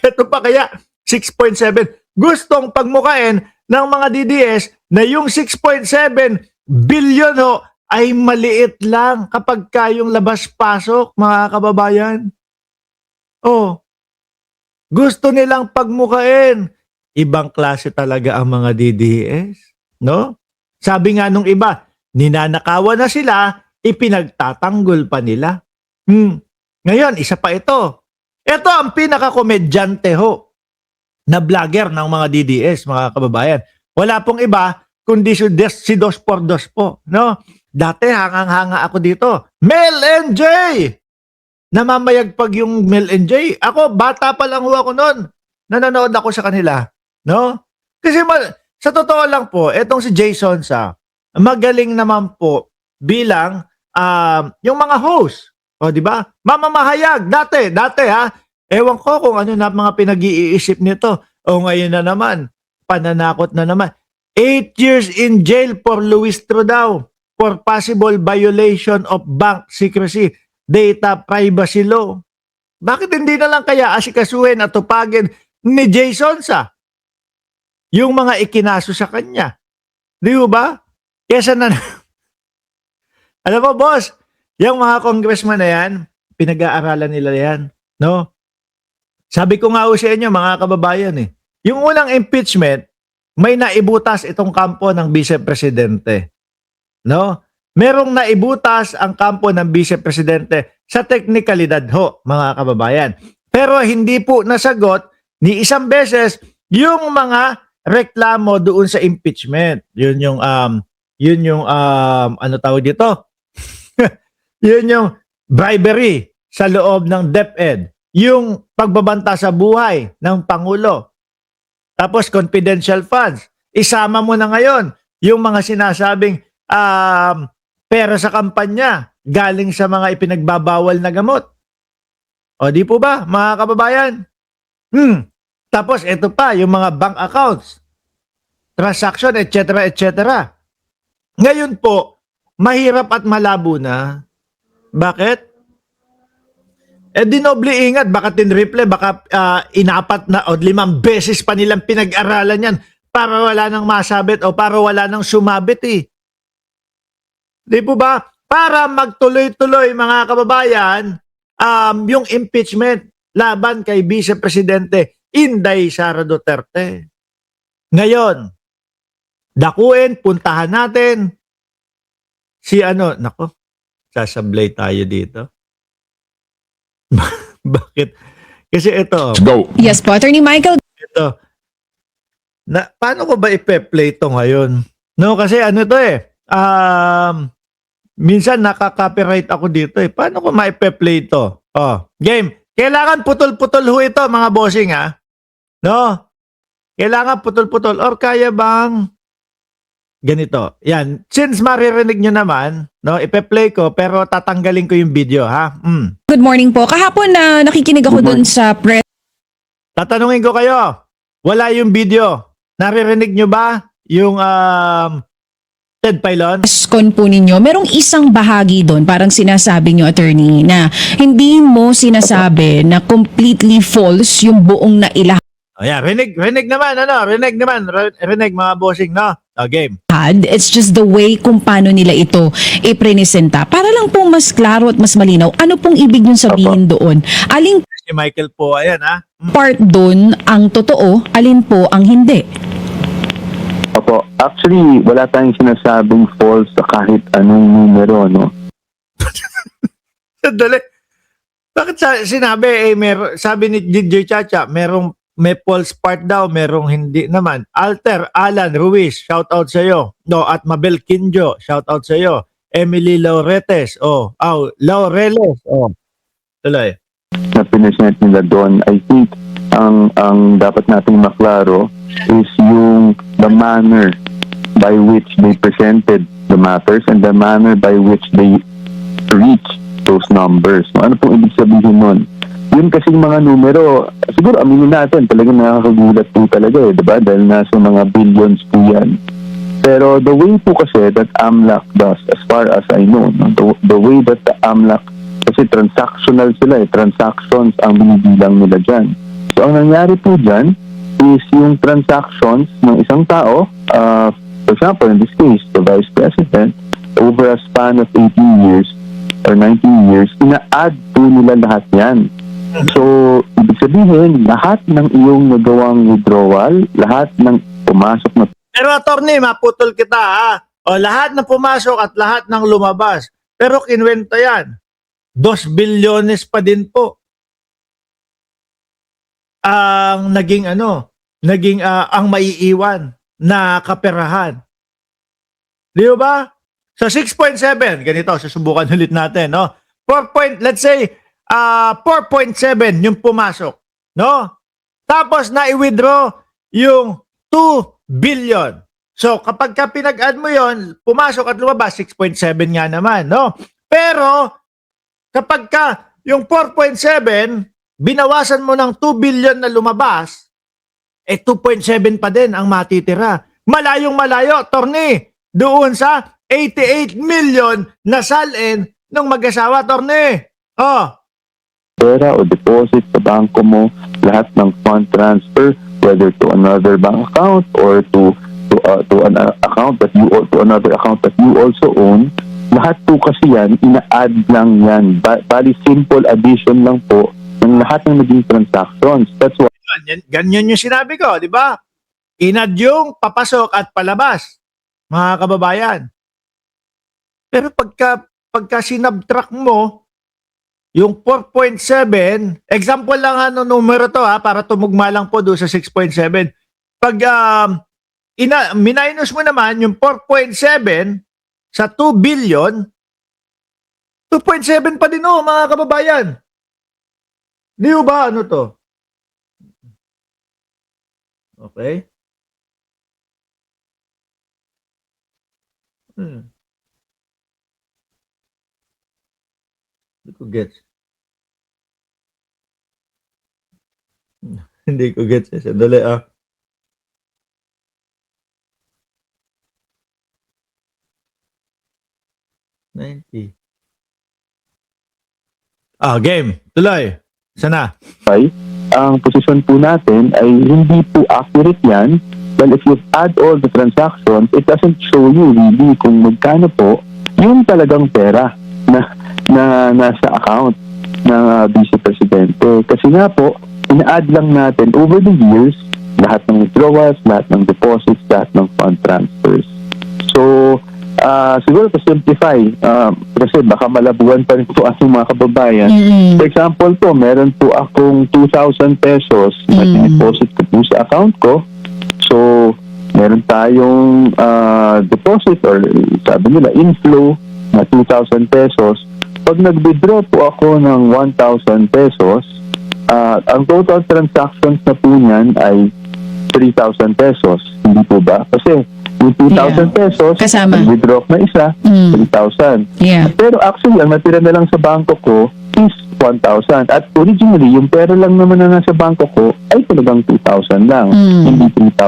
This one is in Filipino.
Ito pa kaya, 6.7. Gustong pagmukain ng mga DDS na yung 6.7 billion ho, ay maliit lang kapag kayong labas-pasok, mga kababayan. Oh, gusto nilang pagmukain. Ibang klase talaga ang mga DDS, no? Sabi nga nung iba, ninanakawan na sila, ipinagtatanggol pa nila. Ngayon, isa pa ito. Ito ang pinaka-komedyante ho na vlogger ng mga DDS, mga kababayan. Wala pong iba, kundi si Dos por Dos po, no? Dati hangang-hanga ako dito. Mel NJ! Namamayagpag yung Mel NJ. Ako, bata pa lang ho ako noon. Nanonood ako sa kanila. No? Kasi sa totoo lang po, etong si Jason sa magaling naman po bilang yung mga host. O, di ba? Mamamahayag. Dati ha. Ewan ko kung ano na mga pinag-iisip nito. O ngayon na naman, pananakot na naman. 8 years in jail for Luis Trudeau for possible violation of bank secrecy, data privacy law. Bakit hindi na lang kaya asikasuhin at tupagin ni Jason sa yung mga ikinaso sa kanya? Di ba? Kesa na alam mo, boss, yung mga congressman na yan, pinag-aaralan nila yan. No? Sabi ko nga sa inyo, mga kababayan, yung unang impeachment, may naibutas itong kampo ng vice-presidente. No? Merong naibutas ang kampo ng vice-presidente sa teknikalidad ho, mga kababayan. Pero hindi po nasagot ni isang beses yung mga reklamo doon sa impeachment. Yun yung ano tawag dito? Yun yung bribery sa loob ng DepEd. Yung pagbabanta sa buhay ng Pangulo. Tapos confidential funds. Isama mo na ngayon yung mga sinasabing pera sa kampanya galing sa mga ipinagbabawal na gamot. O di po ba, mga kababayan? Tapos ito pa, yung mga bank accounts, transaction, etc., etc. Ngayon po, mahirap at malabo na. Bakit? Dinoble ingat, baka tinriple, baka inapat na o 5 beses pa nilang pinag-aralan yan para wala nang masabit o para wala nang sumabit Di po ba? Para magtuloy-tuloy, mga kababayan, yung impeachment laban kay Vice Presidente Inday Sara Duterte. Ngayon, dakuin, puntahan natin si nako, sasablay tayo dito. Bakit? Kasi ito. Let's go. Yes po, Attorney Michael. Ito. Paano ko ba ipe-play ito ngayon? No, kasi minsan nakaka-copyright ako dito Paano ko ma-play ito? Game. Kailangan putol-putol ho ito, mga bossing No? Kailangan putol-putol. Or kaya bang ganito? Yan. Since maririnig nyo naman, no, ipe-play ko pero tatanggalin ko yung video, ha? Good morning po. Kahapon na nakikinig ako dun sa press Tatanungin ko kayo. Wala yung video. Naririnig nyo ba yung Ted Filon? con po ninyo. Merong isang bahagi doon, parang sinasabi nyo, attorney, na hindi mo sinasabi na completely false yung buong nailahat. Yeah, rinig naman, rinig mga bossing, no? Game. It's just the way kung paano nila ito iprenesenta. Para lang po mas klaro at mas malinaw, ano pong ibig nyo sabihin doon? Aling Si Michael po, ayan part doon ang totoo, alin po ang hindi? Opo. Actually, wala tayong sinasabing false sa kahit anong numero, no? Sandali. Bakit sinabi, sabi ni DJ Chacha, may false part daw, merong hindi naman. Alter, Alan, Ruiz, shout out sa iyo. No, at Mabel Kinjo, shout out sa iyo. Emily Lauretes, Laureles, tuloy. Na pinesent nila doon, I think, ang dapat nating maklaro is the manner by which they presented the matters and the manner by which they reach those numbers. Ano pong ibig sabihin nun? Yun kasing mga numero, siguro aminin natin, talagang nakakagulat po talaga diba? Dahil nasa mga billions po yan. Pero the way po kasi that AMLAC does, as far as I know, the way that the AMLAC, kasi transactional sila transactions ang binibilang nila dyan. So ang nangyari po dyan is yung transactions ng isang tao, for example, in this case, the Vice President, over a span of 18 years or 19 years, ina-add po nila lahat yan. So, ibig sabihin, lahat ng iyong nagawang withdrawal, lahat ng pumasok na Pero attorney, maputol kita ha. O lahat na pumasok at lahat ng lumabas. Pero kinwenta yan. 2 bilyones pa din po. Ang naging ang maiiwan na kaperahan. Di ba? So 6.7, ganito, susubukan ulit natin, no? Let's say 4.7 yung pumasok, no? Tapos na-withdraw yung 2 billion. So kapag ka pinag-add mo yon, pumasok at lumabas 6.7 nga naman, no? Pero kapag ka yung 4.7 binawasan mo ng 2 billion na lumabas, 2.7 pa din ang matitira. Malayong malayo, Torne, doon sa 88 million na salin ng mag-asawa, Torne. Oh. pera o deposit sa bangko mo, lahat ng fund transfer, whether to another bank account or to an account that you or to another account that you also own, lahat po kasi yan, ina-add lang yan. Bali simple addition lang po ng lahat ng naging transactions. That's why Ganyan yung sinabi ko, di ba? Inad yung papasok at palabas, mga kababayan. Pero pagka sinabtract mo, yung 4.7, example lang numero to para tumugma lang po doon sa 6.7. Pag minus mo naman yung 4.7 sa 2 billion, 2.7 pa din mga kababayan. Di ba ano to? Okay? Hindi ko gets. Hindi ko gets. Sandali 90. Game. Tuloy. Sana. ang posisyon po natin ay hindi po accurate yan. Well, if you add all the transactions, it doesn't show you really kung magkano po yung talagang pera na nasa account ng Vice Presidente. Kasi nga po, ina-add lang natin over the years lahat ng withdrawals, lahat ng deposits, lahat ng fund transfers. So, siguro to simplify, kasi baka malabuan pa rin po ating mga kababayan. For example po, meron po akong 2,000 pesos na deposit ko po sa account ko. So, meron tayong deposit or sabi nila inflow na 2,000 pesos. Pag nag-withdraw po ako ng 1,000 pesos, ang total transactions na po niyan ay 3,000 pesos. Hindi po ba? Kasi yung 2,000 pesos, kasama. nag-withdraw na isa, 3,000. Yeah. Pero actually, ang natira na lang sa bangko ko is 1,000. At originally, yung pera lang naman na nasa bangko ko ay talagang 2,000 lang, hindi 3,000.